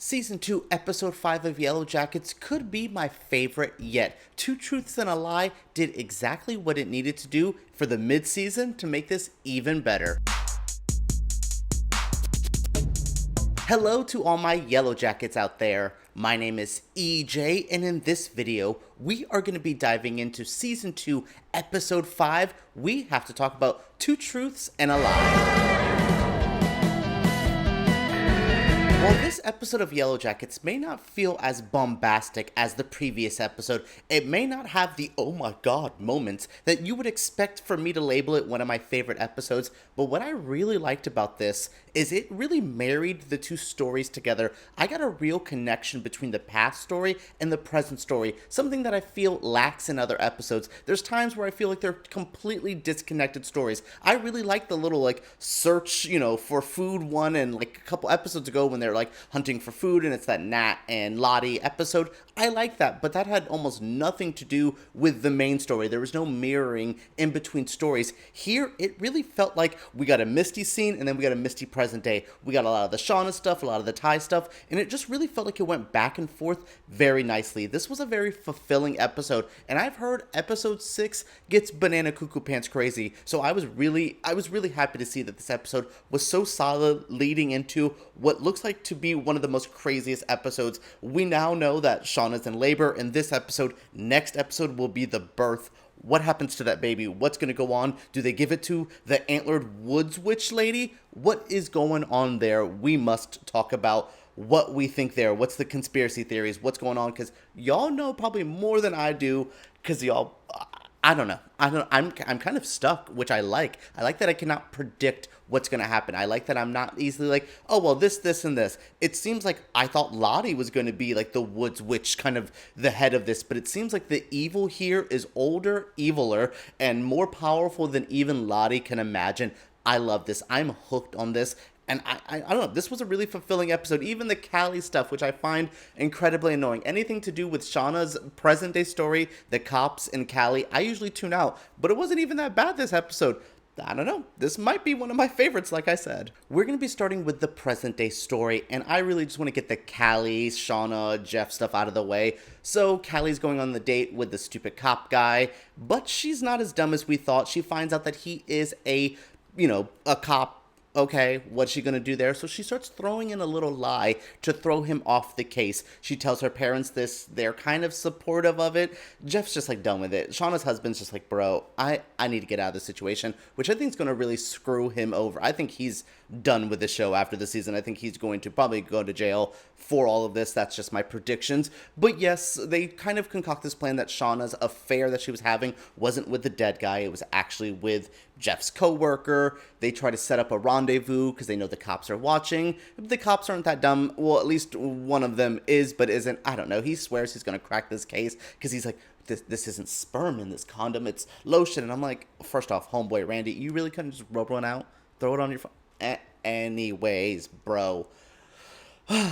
Season 2, Episode 5 of Yellowjackets could be my favorite yet. Two Truths and a Lie did exactly what it needed to do for the mid-season to make this even better. Hello to all my Yellowjackets out there. My name is EJ, and in this video, we are going to be diving into Season 2, Episode 5. We have to talk about Two Truths and a Lie. While this episode of Yellowjackets may not feel as bombastic as the previous episode, it may not have the oh my god moments that you would expect for me to label it one of my favorite episodes, but what I really liked about this is it really married the two stories together. I got a real connection between the past story and the present story, something that I feel lacks in other episodes. There's times where I feel like they're completely disconnected stories. I really like the little search, for food one, and a couple episodes ago when they're hunting for food and it's that Nat and Lottie episode. I like that, but that had almost nothing to do with the main story. There was no mirroring in between stories. Here, it really felt like we got a Misty scene and then we got a Misty present day. We got a lot of the Shauna stuff, a lot of the Ty stuff, and it just really felt like it went back and forth very nicely. This was a very fulfilling episode, and I've heard episode 6 gets banana cuckoo pants crazy, so I was really happy to see that this episode was so solid leading into what looks like to be one of the most craziest episodes. We now know that Shauna's in labor in this episode. Next episode will be the birth. What happens to that baby? What's going to go on? Do they give it to the antlered woods witch lady? What is going on there? We must talk about what we think there. What's the conspiracy theories? What's going on? Because y'all know probably more than I do, because y'all... I don't know. I'm kind of stuck, which I like. I like that I cannot predict what's going to happen. I like that I'm not easily like, oh, well, this, and this. It seems like I thought Lottie was going to be the woods witch, kind of the head of this, but it seems like the evil here is older, eviler, and more powerful than even Lottie can imagine. I love this. I'm hooked on this. And I don't know, this was a really fulfilling episode. Even the Callie stuff, which I find incredibly annoying. Anything to do with Shauna's present-day story, the cops and Callie, I usually tune out. But it wasn't even that bad this episode. I don't know. This might be one of my favorites, like I said. We're going to be starting with the present-day story, and I really just want to get the Callie, Shauna, Jeff stuff out of the way. So Callie's going on the date with the stupid cop guy, but she's not as dumb as we thought. She finds out that he is a cop. Okay, what's she gonna do there? So she starts throwing in a little lie to throw him off the case. She tells her parents this. They're kind of supportive of it. Jeff's just done with it. Shauna's husband's just bro, I need to get out of this situation, which I think is gonna really screw him over. I think he's done with the show after the season. I think he's going to probably go to jail for all of this. That's just my predictions. But yes, they kind of concoct this plan that Shauna's affair that she was having wasn't with the dead guy. It was actually with Jeff's co-worker. They try to set up a rendezvous because they know the cops are watching. The cops aren't that dumb. Well, at least one of them is, but isn't. I don't know. He swears he's going to crack this case because he's like, this isn't sperm in this condom. It's lotion. And I'm like, first off, homeboy Randy, you really couldn't just rub one out? Throw it on your phone? Anyways, bro.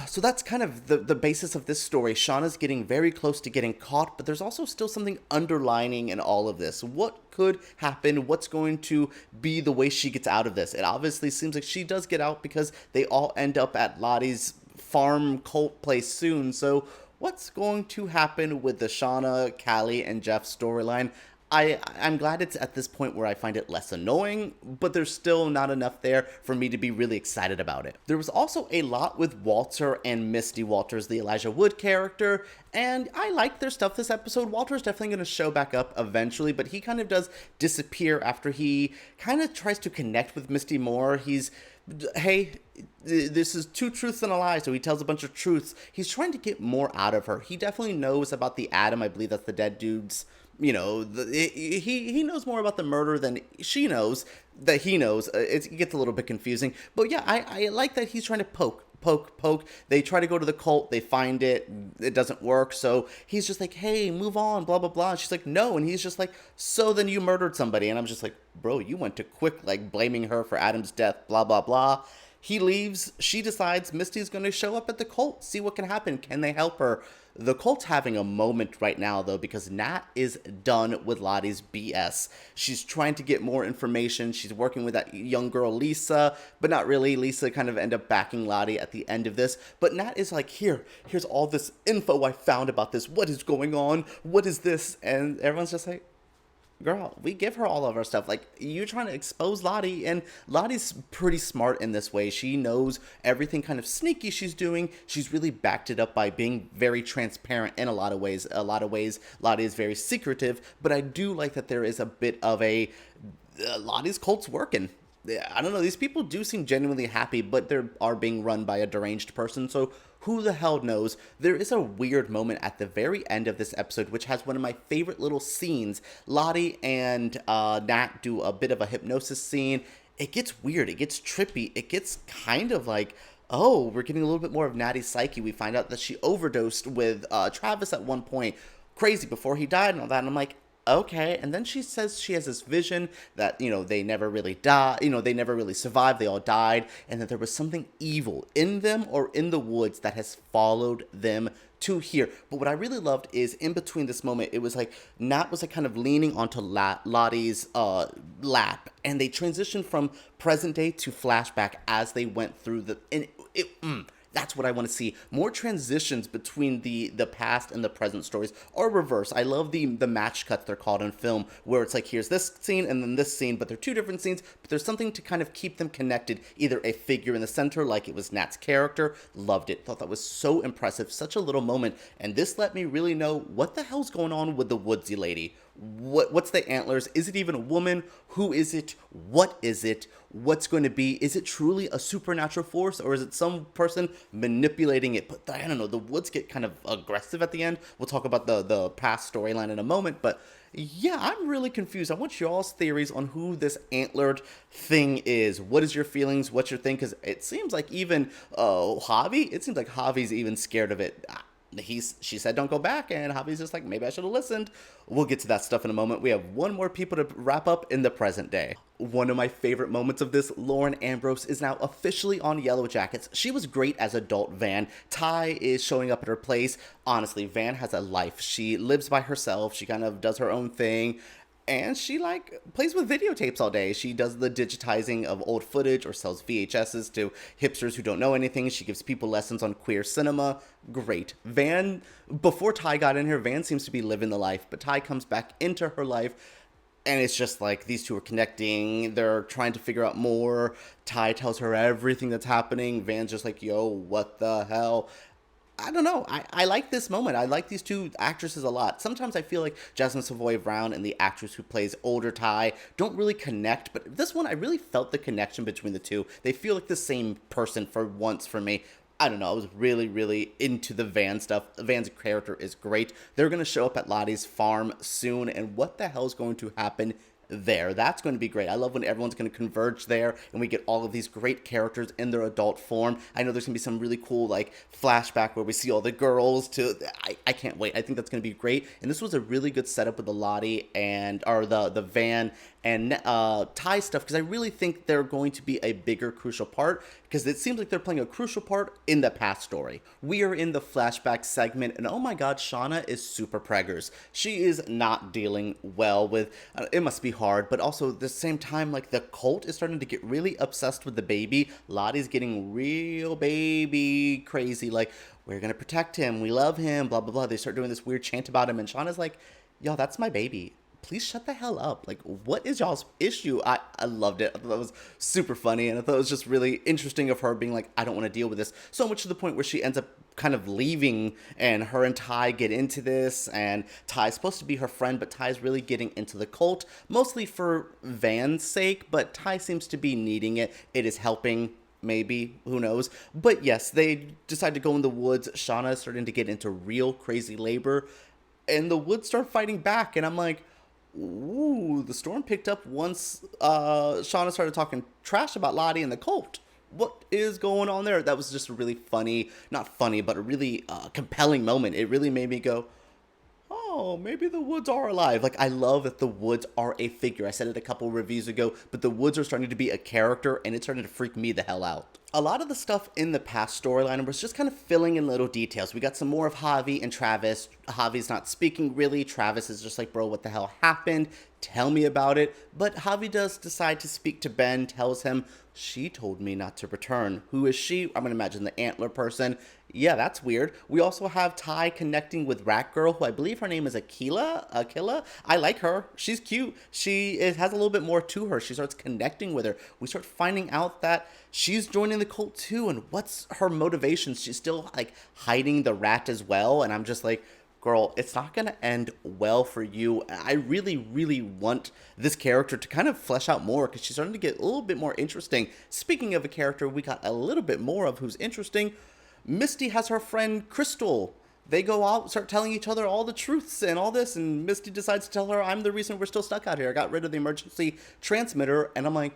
So that's kind of the basis of this story. Shauna's getting very close to getting caught, but there's also still something underlining in all of this. What could happen? What's going to be the way she gets out of this? It obviously seems like she does get out because they all end up at Lottie's farm cult place soon. So what's going to happen with the Shauna, Callie, and Jeff storyline? I'm glad it's at this point where I find it less annoying, but there's still not enough there for me to be really excited about it. There was also a lot with Walter and Misty. Walter's the Elijah Wood character, and I like their stuff this episode. Walter's definitely going to show back up eventually, but he kind of does disappear after he kind of tries to connect with Misty more. Hey, this is two truths and a lie, so he tells a bunch of truths. He's trying to get more out of her. He definitely knows about the Adam. I believe that's the dead dude's. He knows more about the murder than she knows that he knows. It gets a little bit confusing. But yeah, I like that he's trying to poke. They try to go to the cult. They find it. It doesn't work. So he's just like, hey, move on, blah, blah, blah. And she's like, no. And he's just like, so then you murdered somebody. And I'm just like, bro, you went too quick, blaming her for Adam's death, blah, blah, blah. He leaves. She decides Misty's going to show up at the cult, see what can happen. Can they help her? The cult's having a moment right now, though, because Nat is done with Lottie's BS. She's trying to get more information. She's working with that young girl, Lisa, but not really. Lisa kind of end up backing Lottie at the end of this. But Nat is like, here's all this info I found about this. What is going on? What is this? And everyone's just like, girl, we give her all of our stuff. Like, you're trying to expose Lottie, and Lottie's pretty smart in this way. She knows everything kind of sneaky she's doing. She's really backed it up by being very transparent in a lot of ways. Lottie is very secretive, but I do like that there is a bit of a Lottie's cult's working. I don't know, these people do seem genuinely happy, but they are being run by a deranged person, so who the hell knows? There is a weird moment at the very end of this episode, which has one of my favorite little scenes. Lottie and Nat do a bit of a hypnosis scene. It gets weird, it gets trippy, it gets kind of like, oh, we're getting a little bit more of Natty's psyche. We find out that she overdosed with Travis at one point, crazy, before he died and all that, and I'm like, okay. And then she says she has this vision that, they never really died, they never really survived, they all died, and that there was something evil in them or in the woods that has followed them to here. But what I really loved is in between this moment, it was like Nat was like kind of leaning onto Lottie's lap, and they transitioned from present day to flashback as they went through that's what I want to see. More transitions between the past and the present stories, or reverse. I love the match cuts, they're called in film, where it's like, here's this scene and then this scene, but they're two different scenes, but there's something to kind of keep them connected. Either a figure in the center, like it was Nat's character. Loved it. Thought that was so impressive. Such a little moment. And this let me really know what the hell's going on with the woodsy lady. What's the antlers? Is it even a woman? Who is it? What is it? What's going to be? Is it truly a supernatural force, or is it some person manipulating it? But I don't know, the woods get kind of aggressive at the end. We'll talk about the past storyline in a moment, but yeah, I'm really confused. I want y'all's theories on who this antlered thing is. What is your feelings? What's your thing? Because it seems like even Javi, it seems like Javi's even scared of it. She said don't go back, and Javi's just like, maybe I should have listened. We'll get to that stuff in a moment. We have one more people to wrap up in the present day. One of my favorite moments of this, Lauren Ambrose is now officially on Yellowjackets. She was great as adult Van. Ty is showing up at her place. Honestly, Van has a life. She lives by herself. She kind of does her own thing. And she, plays with videotapes all day. She does the digitizing of old footage or sells VHSs to hipsters who don't know anything. She gives people lessons on queer cinema. Great. Van, before Ty got in here, Van seems to be living the life. But Ty comes back into her life, and it's just like these two are connecting. They're trying to figure out more. Ty tells her everything that's happening. Van's just like, yo, what the hell? I don't know. I like this moment. I like these two actresses a lot. Sometimes I feel like Jasmin Savoy Brown and the actress who plays older Ty don't really connect, but this one I really felt the connection between the two. They feel like the same person for once for me. I don't know. I was really, really into the Van stuff. Van's character is great. They're going to show up at Lottie's farm soon, and what the hell is going to happen there? That's going to be great. I love when everyone's going to converge there and we get all of these great characters in their adult form. I know there's going to be some really cool flashback where we see all the girls too. I can't wait. I think that's going to be great. And this was a really good setup with the Lottie or the Van and Ty stuff, because I really think they're going to be a bigger crucial part, because it seems like they're playing a crucial part in the past story. We are in the flashback segment, and oh my god, Shauna is super preggers. She is not dealing well with, it must be hard, but also at the same time, the cult is starting to get really obsessed with the baby. Lottie's getting real baby crazy, we're gonna protect him, we love him, blah blah blah. They start doing this weird chant about him, and Shauna's like, yo, that's my baby. Please shut the hell up. What is y'all's issue? I loved it. I thought that was super funny, and I thought it was just really interesting of her being like, I don't want to deal with this. So much to the point where she ends up kind of leaving, and her and Ty get into this, and Ty's supposed to be her friend, but Ty's really getting into the cult, mostly for Van's sake, but Ty seems to be needing it. It is helping. Maybe, who knows? But yes, they decide to go in the woods. Shauna is starting to get into real crazy labor, and the woods start fighting back, and I'm like, ooh, the storm picked up once Shauna started talking trash about Lottie and the cult. What is going on there? That was just a really funny, not funny, but a really compelling moment. It really made me go, oh, maybe the woods are alive. Like, I love that the woods are a figure. I said it a couple reviews ago, but the woods are starting to be a character, and it's starting to freak me the hell out. A lot of the stuff in the past storyline was just kind of filling in little details. We got some more of Javi and Travis. Javi's not speaking really. Travis is just like, bro, what the hell happened? Tell me about it. But Javi does decide to speak to Ben, tells him, she told me not to return. Who is she? I'm going to imagine the antler person. Yeah, that's weird. We also have Ty connecting with Rat Girl, who I believe her name is Akila. I like her. She's cute. Has a little bit more to her. She starts connecting with her. We start finding out that she's joining the cult too, and what's her motivations? She's still like hiding the rat as well, and I'm just like, girl, it's not going to end well for you. I really, really want this character to kind of flesh out more because she's starting to get a little bit more interesting. Speaking of a character we got a little bit more of who's interesting, Misty has her friend Crystal. They go out, start telling each other all the truths and all this, and Misty decides to tell her, I'm the reason we're still stuck out here. I got rid of the emergency transmitter, and I'm like,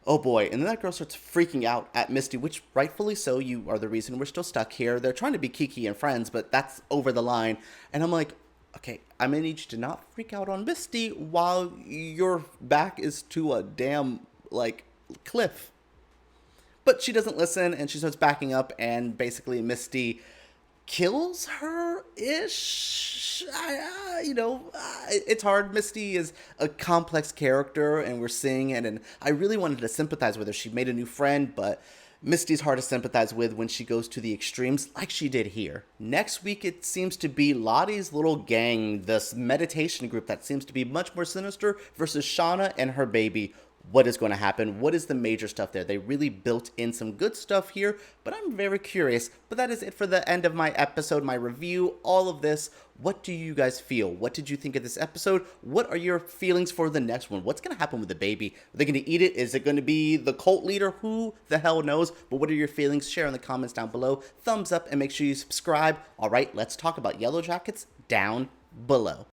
oh boy. And then that girl starts freaking out at Misty, which rightfully so. You are the reason we're still stuck here. They're trying to be Kiki and friends, but that's over the line. And I'm like, okay, I'm going to need you to not freak out on Misty while your back is to a damn, like, cliff. But she doesn't listen, and she starts backing up, and basically Misty kills her-ish. It's hard. Misty is a complex character, and we're seeing it, and I really wanted to sympathize with her. She made a new friend, but Misty's hard to sympathize with when she goes to the extremes like she did here. Next week, it seems to be Lottie's little gang, this meditation group that seems to be much more sinister, versus Shauna and her baby. What is going to happen? What is the major stuff there? They really built in some good stuff here, but I'm very curious. But that is it for the end of my episode, my review, all of this. What do you guys feel? What did you think of this episode? What are your feelings for the next one? What's going to happen with the baby? Are they going to eat it? Is it going to be the cult leader? Who the hell knows? But what are your feelings? Share in the comments down below. Thumbs up and make sure you subscribe. All right, let's talk about Yellowjackets down below.